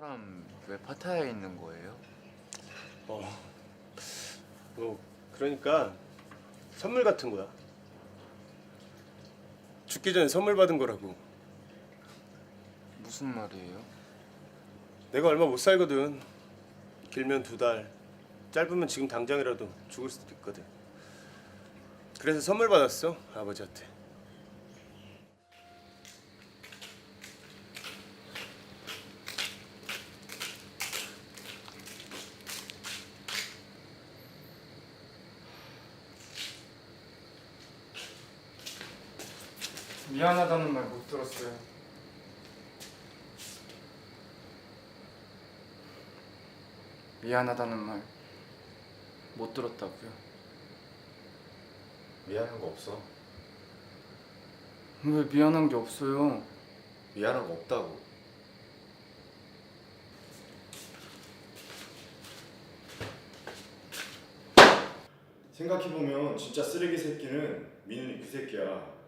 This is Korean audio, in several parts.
사람 왜 파타야에 있는 거예요? 그러니까 선물 같은 거야. 죽기 전에 선물 받은 거라고. 무슨 말이에요? 내가 얼마 못 살거든. 길면 2달, 짧으면 지금 당장이라도 죽을 수도 있거든. 그래서 선물 받았어, 아버지한테. 미안하다는 말 못 들었어요. 미안하다는 말 못 들었다고요. 미안한 거 없어. 왜 미안한 게 없어요? 미안한 거 없다고. 생각해보면 진짜 쓰레기 새끼는 민훈이 그 새끼야.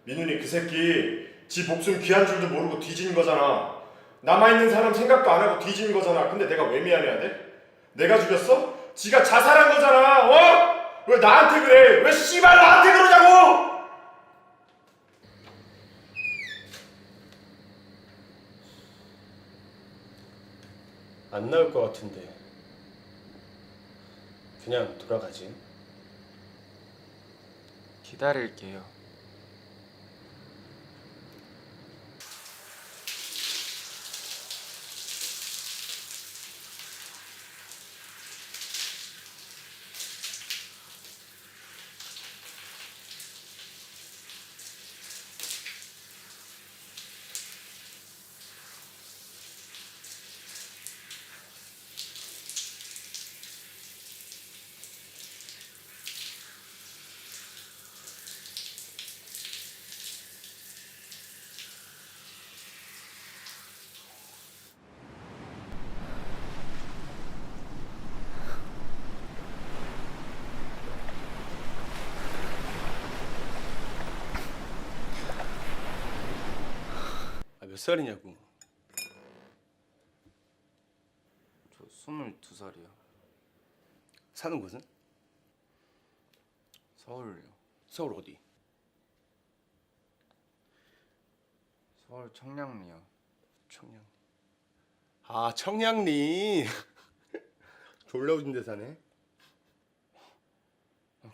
민훈이 그 새끼 지 목숨 귀한 줄도 모르고 뒤진 거잖아. 남아있는 사람 생각도 안 하고 뒤진 거잖아. 근데 내가 왜 미안해야 돼? 내가 죽였어? 지가 자살한 거잖아. 어? 왜 나한테 그래? 왜 씨발 나한테 그러냐고! 안 나올 것 같은데. 그냥 돌아가지. 기다릴게요. 몇 살이냐고. 저 22살이요. 사는 곳은? 서울요. 서울 어디? 서울 청량리요. 청량. 아, 청량리. 졸라 오진 데 사네.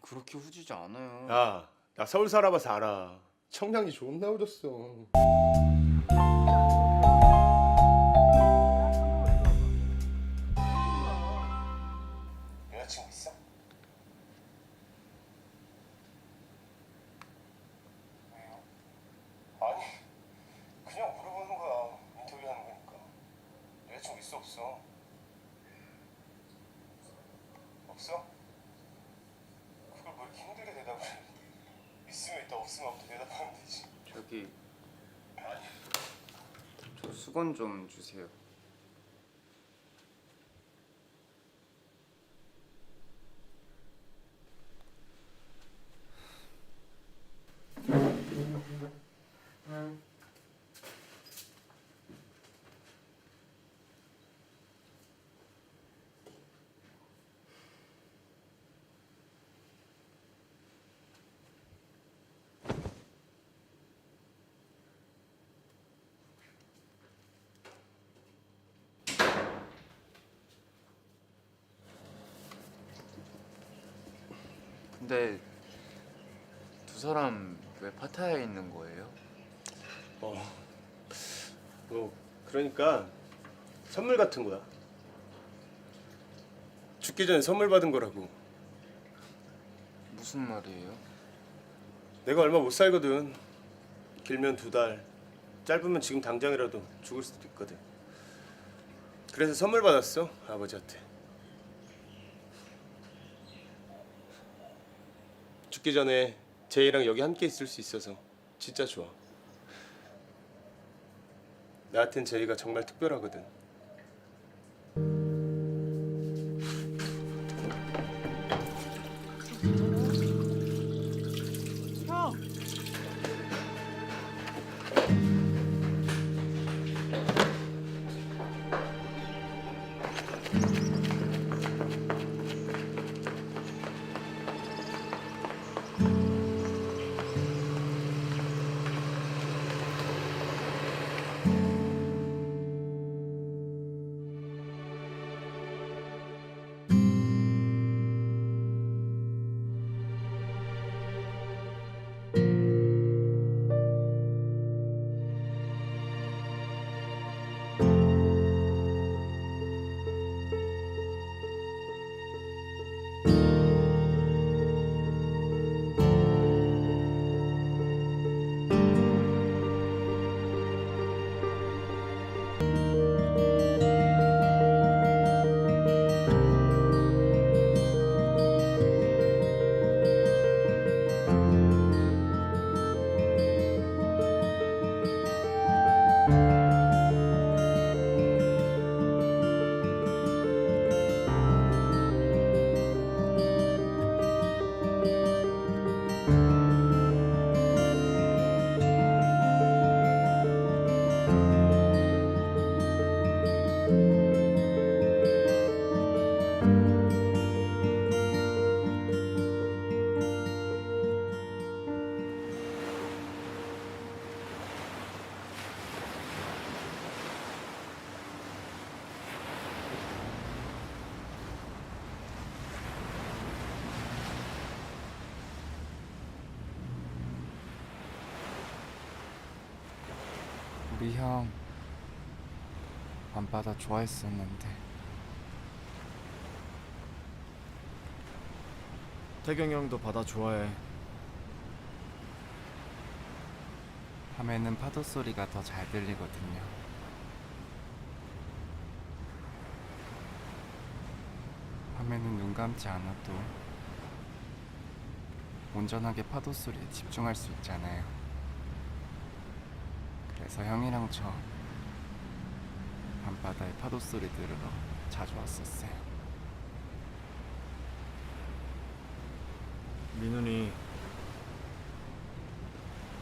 그렇게 후지지 않아요. 야, 나 서울 살아봐서 알아. 청량리 존나 오졌어. 여자친구 있어? 왜요? 아니, 그냥 물어보는 거야. 인터뷰하는 거니까. 여자친구 있어 없어? 없어? 그걸 뭐 이렇게 힘들게 대답을 해. 있으면 있다, 없으면 없다 대답하면 되지. 저기 저 수건 좀 주세요. 근데 두 사람 왜 파타야에 있는 거예요? 그러니까 선물 같은 거야. 죽기 전에 선물 받은 거라고. 무슨 말이에요? 내가 얼마 못 살거든. 길면 2달, 짧으면 지금 당장이라도 죽을 수도 있거든. 그래서 선물 받았어, 아버지한테. 죽기 전에 제이랑 여기 함께 있을 수 있어서 진짜 좋아. 나한텐 제이가 정말 특별하거든. 우리 형 밤바다 좋아했었는데. 태경이 형도 바다 좋아해. 밤에는 파도 소리가 더 잘 들리거든요. 밤에는 눈 감지 않아도 온전하게 파도 소리에 집중할 수 있잖아요. 그래서 형이랑 저 밤바다의 파도 소리 들으러 자주 왔었어요. 민훈이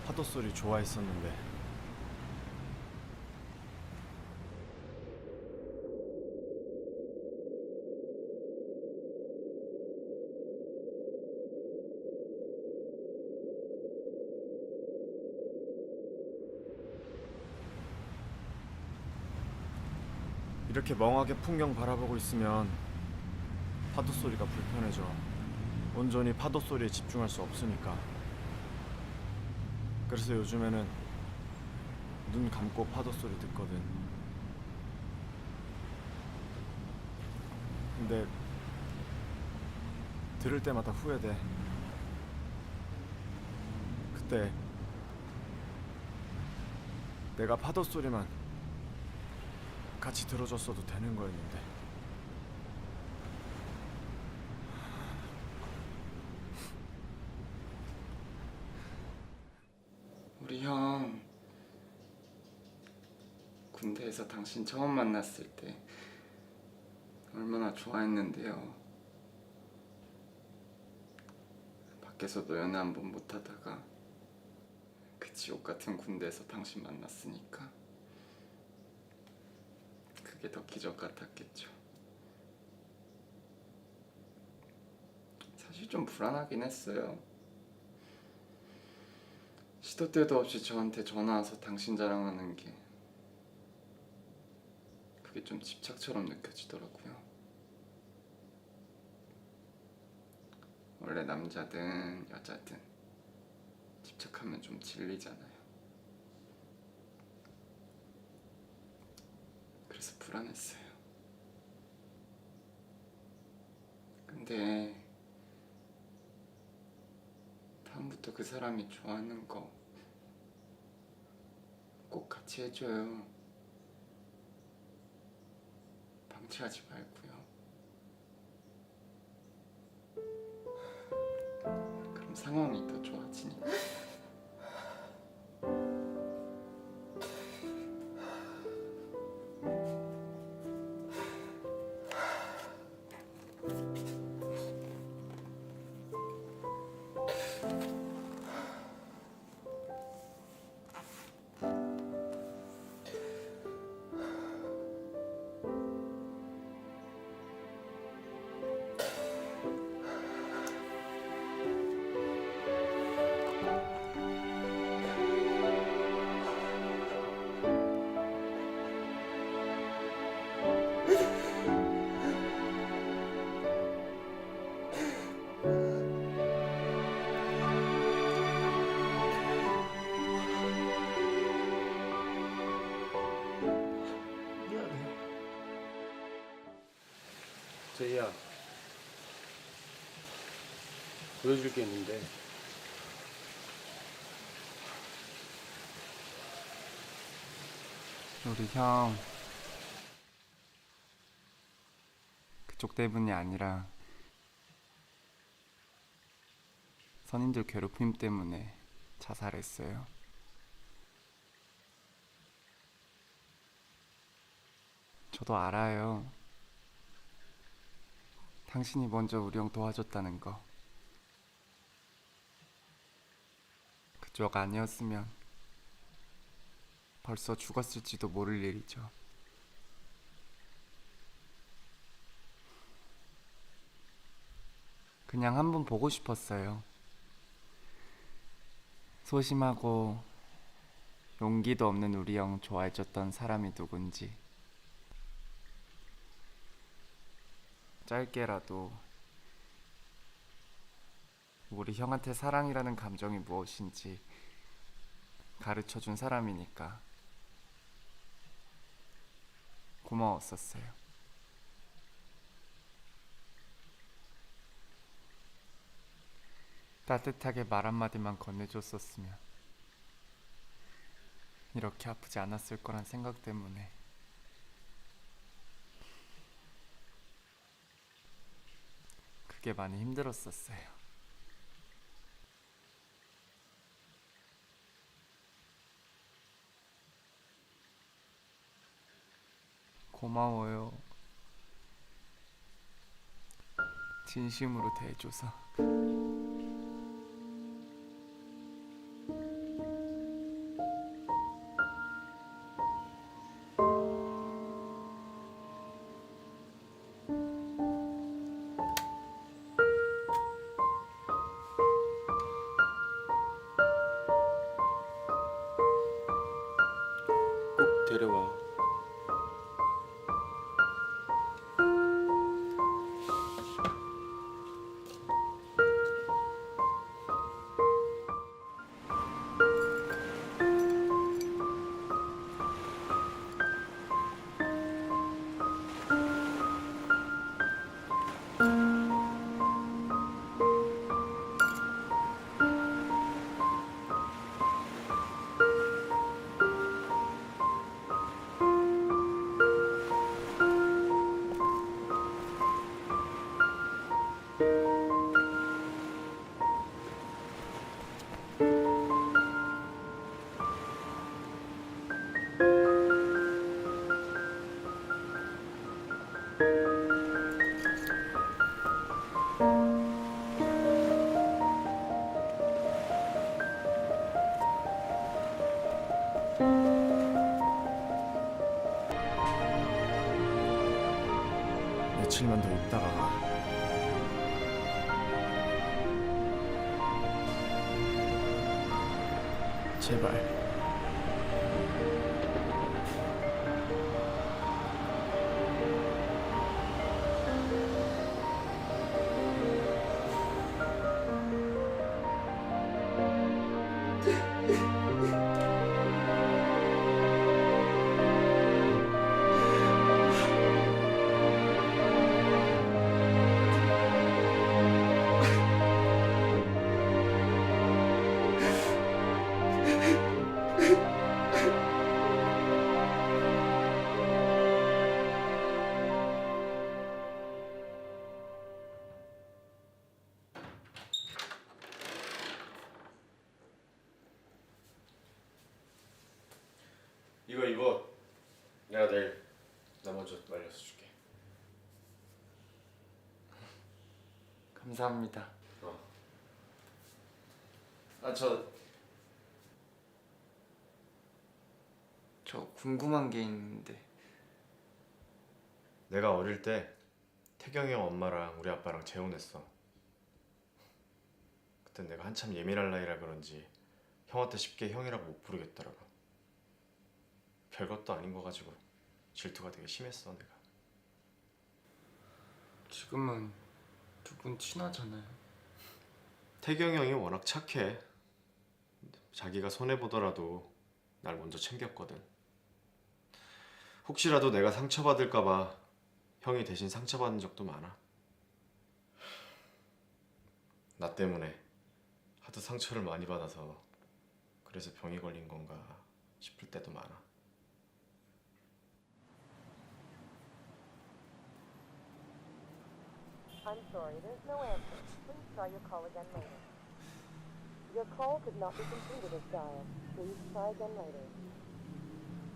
파도 소리 좋아했었는데 이렇게 멍하게 풍경 바라보고 있으면 파도 소리가 불편해져. 온전히 파도 소리에 집중할 수 없으니까. 그래서 요즘에는 눈 감고 파도 소리 듣거든. 근데 들을 때마다 후회돼. 그때 내가 파도 소리만 같이 들어줬어도 되는 거였는데. 우리 형 군대에서 당신 처음 만났을 때 얼마나 좋아했는데요. 밖에서도 연애 한 번 못하다가 그 지옥 같은 군대에서 당신 만났으니까 그게 더 기적 같았겠죠. 사실 좀 불안하긴 했어요. 시도 때도 없이 저한테 전화 와서 당신 자랑하는 게 그게 좀 집착처럼 느껴지더라고요. 원래 남자든 여자든 집착하면 좀 질리잖아요. 그래서 불안했어요. 근데 다음부터 그 사람이 좋아하는 거 꼭 같이 해줘요. 방치하지 말고요. 그럼 상황이 더 좋아지니까. 제이야, 보여줄 게 있는데. 우리 형 그쪽 때문이 아니라 선임들 괴롭힘 때문에 자살했어요. 저도 알아요. 당신이 먼저 우리 형 도와줬다는 거. 그쪽 아니었으면 벌써 죽었을지도 모를 일이죠. 그냥 한번 보고 싶었어요. 소심하고 용기도 없는 우리 형 좋아해줬던 사람이 누군지. 짧게라도 우리 형한테 사랑이라는 감정이 무엇인지 가르쳐준 사람이니까 고마웠었어요. 따뜻하게 말 한마디만 건네줬었으면 이렇게 아프지 않았을 거란 생각 때문에 그게 많이 힘들었었어요. 고마워요. 진심으로 대해줘서. 꼭 데려와. 며칠만 더 있다가 가. 제발. 이거 입어. 내가 내일 나 먼저 말려서 줄게. 감사합니다. 저 저 궁금한 게 있는데. 내가 어릴 때 태경이 형 엄마랑 우리 아빠랑 재혼했어. 그때 내가 한참 예민할 나이라 그런지 형한테 쉽게 형이라고 못 부르겠더라고. 별것도 아닌 거 가지고 질투가 되게 심했어 내가. 지금은 두 분 친하잖아요. 태경이 형이 워낙 착해. 자기가 손해보더라도 날 먼저 챙겼거든. 혹시라도 내가 상처받을까 봐 형이 대신 상처받은 적도 많아. 나 때문에 하도 상처를 많이 받아서 그래서 병이 걸린 건가 싶을 때도 많아. I'm sorry, there's no answer. Please try your call again later. Your call could not be completed as dialed. Please try again later.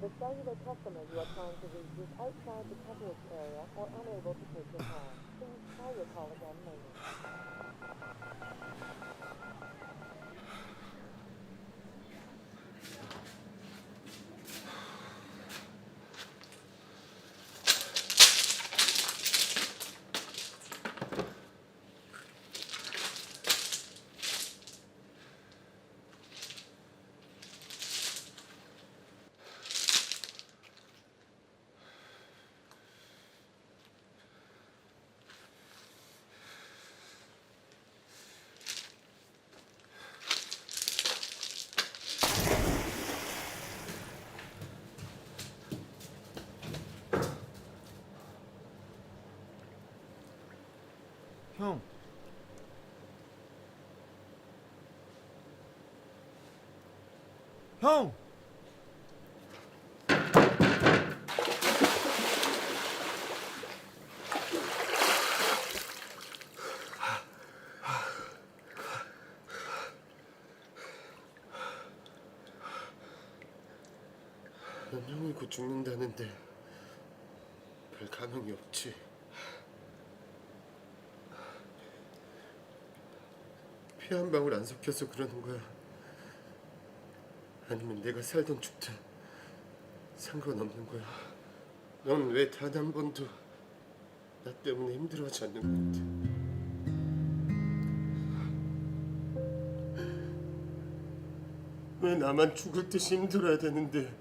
The cellular customer you are trying to reach is outside the coverage area or unable to take your call. Please try your call again later. 형. 형. 난 형이 곧 죽는다는데 별 가망이 없지. 피 한 방울 안 섞여서 그러는 거야? 아니면 내가 살든 죽든 상관없는 거야? 넌 왜 단 한 번도 나 때문에 힘들어하지 않는 것 같아? 왜 나만 죽을 듯이 힘들어야 되는데?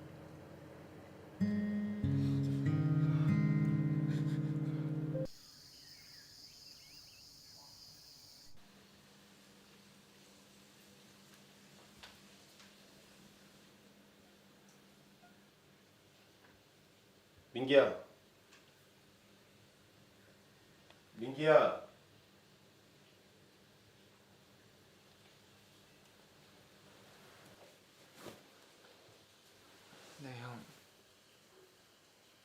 민기야. 민기야. 네, 형.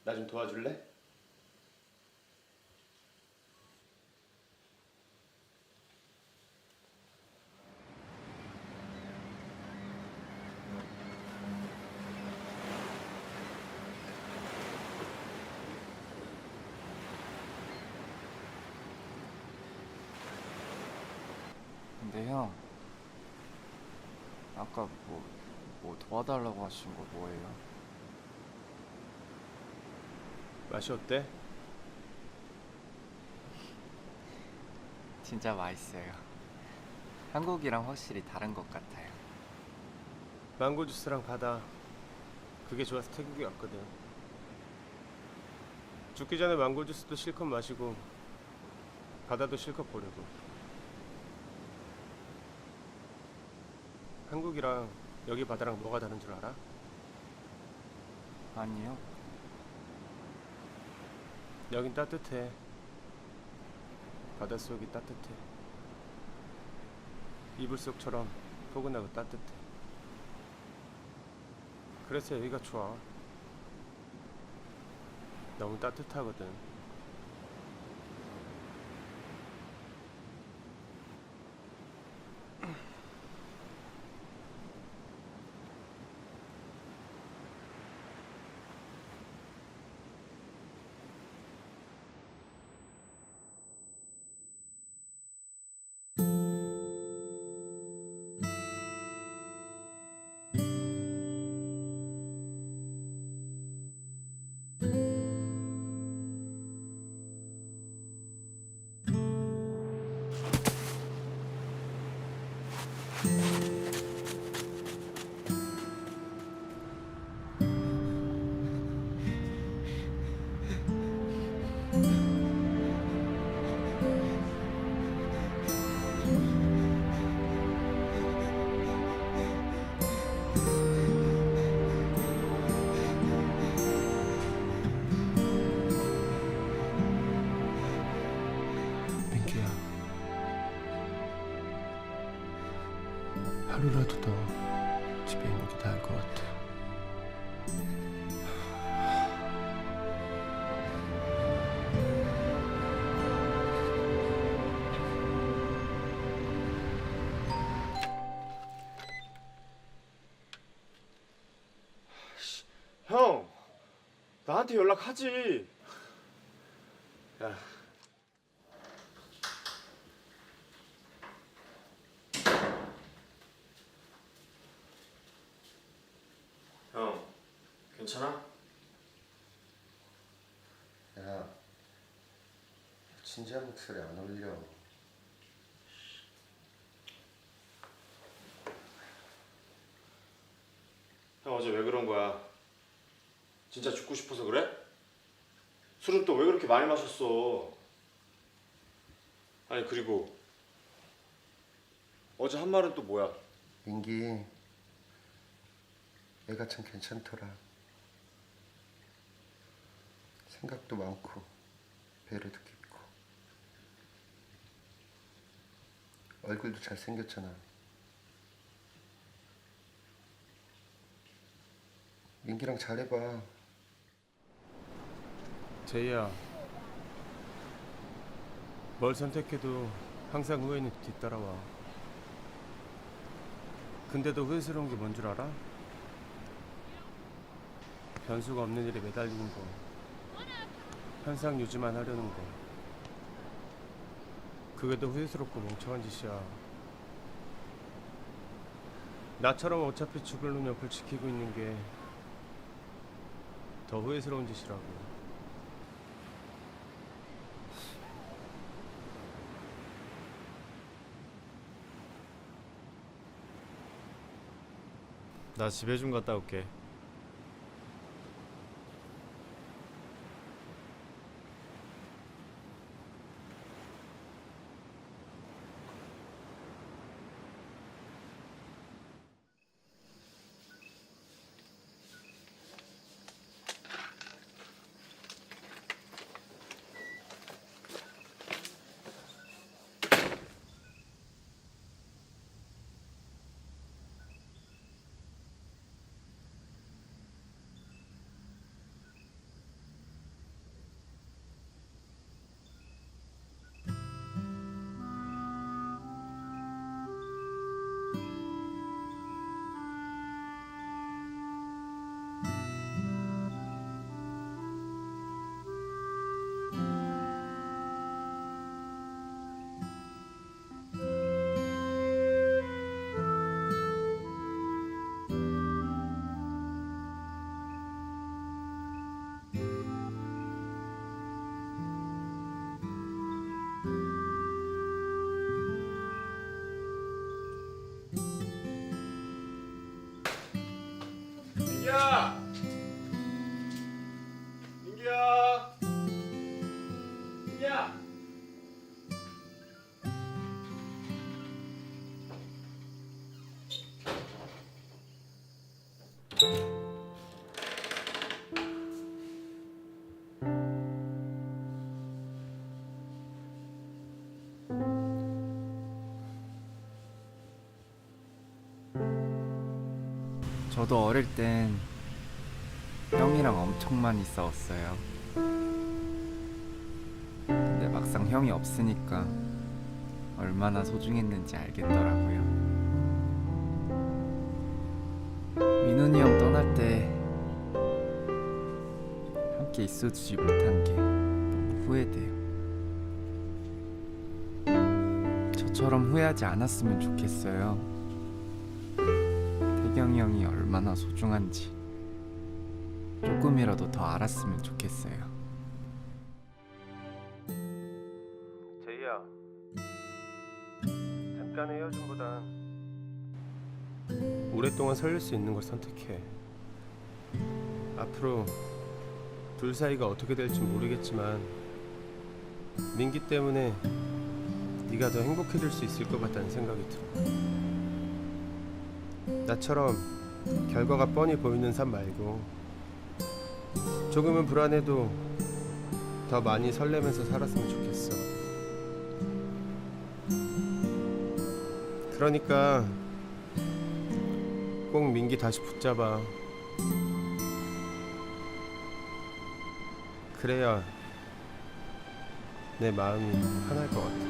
나 좀 도와줄래? 근데 형, 아까 뭐 도와달라고 하신 거 뭐예요? 맛이 어때? 진짜 맛있어요. 한국이랑 확실히 다른 것 같아요. 망고 주스랑 바다. 그게 좋아서 태국에 왔거든. 죽기 전에 망고 주스도 실컷 마시고 바다도 실컷 보려고. 한국이랑 여기 바다랑 뭐가 다른 줄 알아? 아니요. 여긴 따뜻해. 바닷속이 따뜻해. 이불 속처럼 포근하고 따뜻해. 그래서 여기가 좋아. 너무 따뜻하거든. 하루라도 더 집에 있는 게 나을 것 같아. 형, 나한테 연락하지. 야. 형, 괜찮아? 야, 진지한 목소리 안 어울려. 형 어제 왜 그런 거야? 진짜 죽고 싶어서 그래? 술은 또 왜 그렇게 많이 마셨어? 아니 그리고 어제 한 말은 또 뭐야? 민기, 애가 참 괜찮더라. 생각도 많고 배려도 깊고 얼굴도 잘생겼잖아. 민기랑 잘해봐. 제이야, 뭘 선택해도 항상 후회는 뒤따라와. 근데도 후회스러운 게 뭔 줄 알아? 변수가 없는 일에 매달리는 거, 현상 유지만 하려는 거. 그게 더 후회스럽고 멍청한 짓이야. 나처럼 어차피 죽을 놈 옆을 지키고 있는 게 더 후회스러운 짓이라고. 나 집에 좀 갔다 올게. 민기야! 민기야! 민기야! 저도 어릴 땐 형이랑 엄청 많이 싸웠어요. 근데 막상 형이 없으니까 얼마나 소중했는지 알겠더라고요. 민훈이 형 떠날 때 함께 있어주지 못한 게 너무 후회돼요. 저처럼 후회하지 않았으면 좋겠어요. 태경이 형이 얼마나 소중한지 조금이라도 더 알았으면 좋겠어요. 제이야, 잠깐의 헤어짐보단 오랫동안 설릴 수 있는 걸 선택해. 앞으로 둘 사이가 어떻게 될지 모르겠지만 민기 때문에 네가 더 행복해질 수 있을 것 같다는 생각이 들어. 나처럼 결과가 뻔히 보이는 삶 말고 조금은 불안해도 더 많이 설레면서 살았으면 좋겠어. 그러니까 꼭 민기 다시 붙잡아. 그래야 내 마음이 편할 것 같아.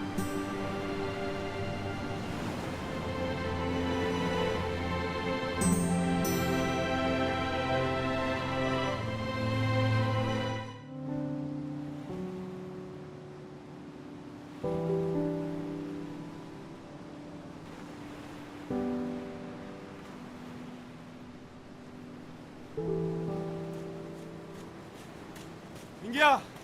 민기야.